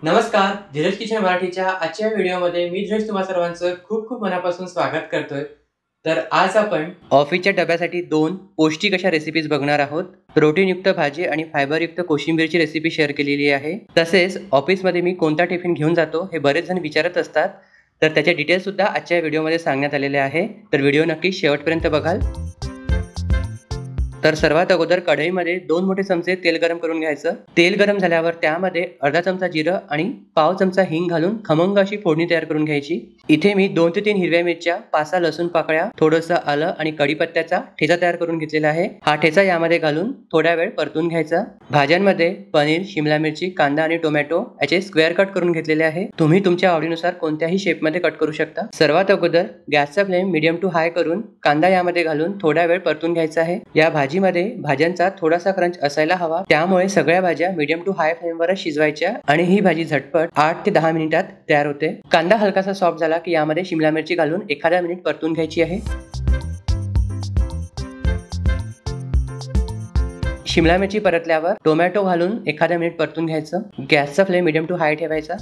नमस्कार, धीरज किचन मराठीच्या आजच्या व्हिडिओमध्ये मी धीरज तुम्हा सर्वांचं खूप खूप मनापासून स्वागत करतोय। तर आज आपण ऑफिसच्या डब्यासाठी 2 पौष्टिक अशा रेसिपीज बघणार आहोत। प्रोटीनयुक्त भाजी आणि फायबरयुक्त कोशिंबीरची रेसिपी शेअर केलेली आहे। तसेच ऑफिसमध्ये मी कोणता टिफिन घेऊन जातो हे बरेच जण विचारत असतात, तर त्याचे डिटेल्स सुद्धा आजच्या व्हिडिओमध्ये सांगण्यात आलेले आहे। तर व्हिडिओ नक्की शेवटपर्यंत बघाल। तर सर्वात अगोदर कढईमध्ये 2 मोठे चमचे तेल गरम करून घ्यायचं। तेल गरम झाल्यावर त्यामध्ये अर्धा चमचा जिरं आणि पाव चमचा हिंग घालून खमंग अशी फोडणी तयार करून घ्यायची। इथे मी 2 ते 3 हिरव्या मिरच्या, 5-6 लसूण पाकळ्या, थोडंसं आलं आणि कढीपत्त्याचा ठेचा तयार करून घेतलेला आहे। हा ठेचा यामध्ये घालून थोडा वेळ परतून घ्यायचा। भाज्यांमध्ये पनीर, शिमला मिरची, कांदा आणि टोमॅटो याचे स्क्वेअर कट करून घेतलेले आहे। तुम्ही तुमच्या आवडीनुसार कोणत्याही शेपमध्ये कट करू शकता। सर्वात अगोदर गॅसचा फ्लेम मीडियम टू हाय करून कांदा यामध्ये घालून थोडा वेळ परतून घ्यायचा आहे। या भाजीमध्ये भाज्यांचा थोडासा क्रंच असायला हवा, त्यामुळे सगळ्या भाज्या मीडियम टू हाय फ्लेमवरच शिजवायच्या आणि ही भाजी झटपट 8 ते 10 मिनिटात तयार होते। कांदा हलकासा सॉफ्ट झाला की यामध्ये शिमला मिरची घालून एखादा मिनिट परतून घ्यायची आहे। शिमला मिरची परतल्यावर टोमॅटो घालून एखादा मिनिट परतून घ्यायचं। गॅसचा फ्लेम मीडियम टू हाय ठेवायचा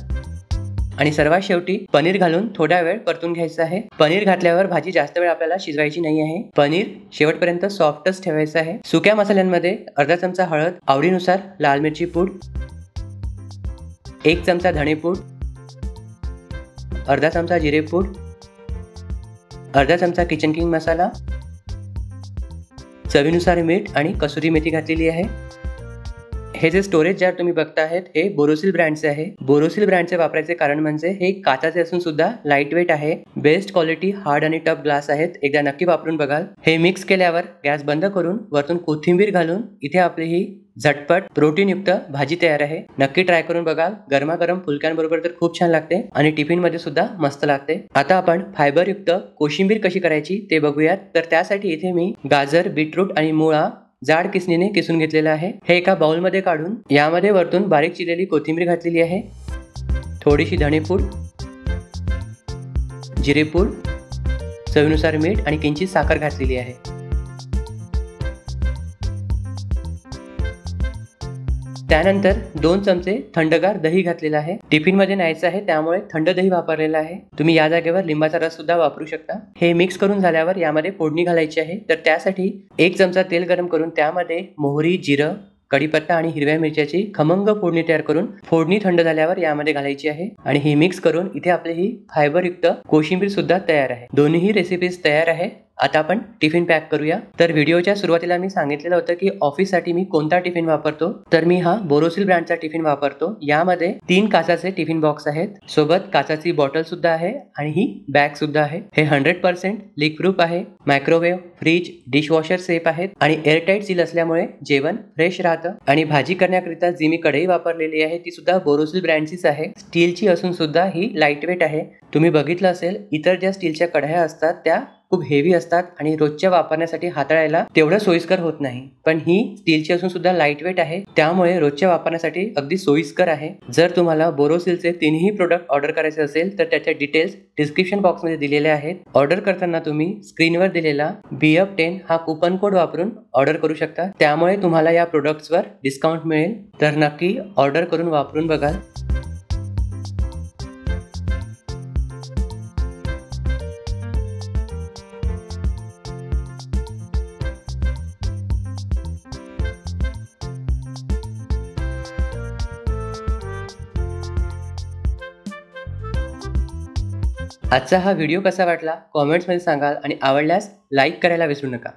आणि सर्वात शेवटी पनीर घालून थोडा वेळ परतून घ्यायचं आहे। पनीर घातल्यावर भाजी जास्त वेळ आपल्याला शिजवायची नाही आहे। पनीर शेवटपर्यंत सॉफ्टच ठेवायचं आहे। सुक्या मसाल्यांमध्ये अर्धा चमचा हळद, आवडीनुसार लाल मिरची पूड, 1 चमचा धणे पूड, अर्धा चमचा जिरे पूड, अर्धा चमचा किचन किंग मसाला, चवीनुसार मीठ आणि कसुरी मेथी घातलेली आहे। हे जे स्टोरेज जार तुम्ही बघता आहेत हे बोरोसिल ब्रँडचे आहे। बोरोसिल ब्रँडचे वापरायचे कारण म्हणजे हे काचेचे असून सुद्धा लाईट वेट आहे। बेस्ट क्वालिटी हार्ड आणि टफ ग्लास आहेत। एकदा नक्की वापरून बघाल। हे मिक्स केल्यावर गॅस बंद करून वरतून कोथिंबीर घालून इथे आपली ही झटपट प्रोटीनयुक्त भाजी तयार आहे। नक्की ट्राय करून बघाल। गरमागरम फुलक्यांबरोबर तर खूप छान लागते आणि टिफिन मध्ये सुद्धा मस्त लागते। आता आपण फायबरयुक्त कोशिंबीर कशी करायची ते बघूयात। तर त्यासाठी इथे मी गाजर, बीटरूट आणि मुळा जाड किसणीने किसून घेतलेला आहे। हे एका बाउल मध्ये काढून यामध्ये वरतून बारीक चिरलेली कोथिंबीर घातलेली आहे, थोडीशी धणेपूड, जिरेपूड, चवीनुसार मीठ आणि किंचित साखर घातलेली आहे। त्यानंतर 2 चमचे थंडगार दही घातलेला आहे। टिफिन मध्ये न्यायचं आहे त्यामुळे थंड दही वापरलेला आहे। तुम्ही या जागेवर लिंबाचा रस सुद्धा वापरू शकता। हे मिक्स करून झाल्यावर यामध्ये फोडणी घालायची आहे। तर त्यासाठी 1 चमचा तेल गरम करून त्यामध्ये मोहरी, जिरं, कढीपत्ता आणि हिरव्या मिरच्याची खमंग फोडणी तयार करून फोडणी थंड झाल्यावर यामध्ये घालायची आहे आणि ही मिक्स करून इथे आपली ही फायबरयुक्त कोशिंबीर सुद्धा तयार आहे। दोन्ही रेसिपीज तयार आहे। आता आपण टिफिन पॅक करूया। तर व्हिडिओच्या सुरुवातीला मी सांगितलेलं होतं की ऑफिससाठी मी कोणता टिफिन वापरतो, तर मी हा बोरोसिल ब्रँडचा टिफिन वापरतो। यामध्ये 3 काचाचे टिफिन बॉक्स आहेत, सोबत काचाची बॉटल सुद्धा आहे आणि ही बॅग सुद्धा आहे। हे 100% लीक प्रूफ आहे। मायक्रोवेव्ह, फ्रीज, डिशवॉशर सेफ आहेत आणि एअरटाईट सील असल्यामुळे जेवण फ्रेश राहतं। आणि भाजी करण्याकरिता जी मी कढई वापरलेली आहे ती सुद्धा बोरोसिल ब्रँडचीच आहे। स्टीलची असून सुद्धा ही लाईट वेट आहे। तुम्ही बघितलं असेल इतर ज्या स्टीलच्या कढया असतात त्या खूप हेवी असतात आणि रोजच्या वापरण्यासाठी हाताळायला तेवढं सोयीस्कर होत नाही, पण ही स्टीलची असून सुद्धा लाईट वेट आहे, त्यामुळे रोजच्या वापरण्यासाठी अगदी सोयीस्कर आहे। जर तुम्हाला बोरोसिलचे 3ही प्रोडक्ट ऑर्डर करायचे असेल तर त्याचे डिटेल्स डिस्क्रिप्शन बॉक्समध्ये दिलेले आहेत। ऑर्डर करताना तुम्ही स्क्रीनवर दिलेला BF10 हा कुपन कोड वापरून ऑर्डर करू शकता, त्यामुळे तुम्हाला या प्रोडक्ट्सवर डिस्काउंट मिळेल। तर नक्की ऑर्डर करून वापरून बघाल। आजचा हा व्हिडिओ कसा वाटला कॉमेंट्समध्ये सांगाल आणि आवडल्यास लाईक करायला विसरू नका।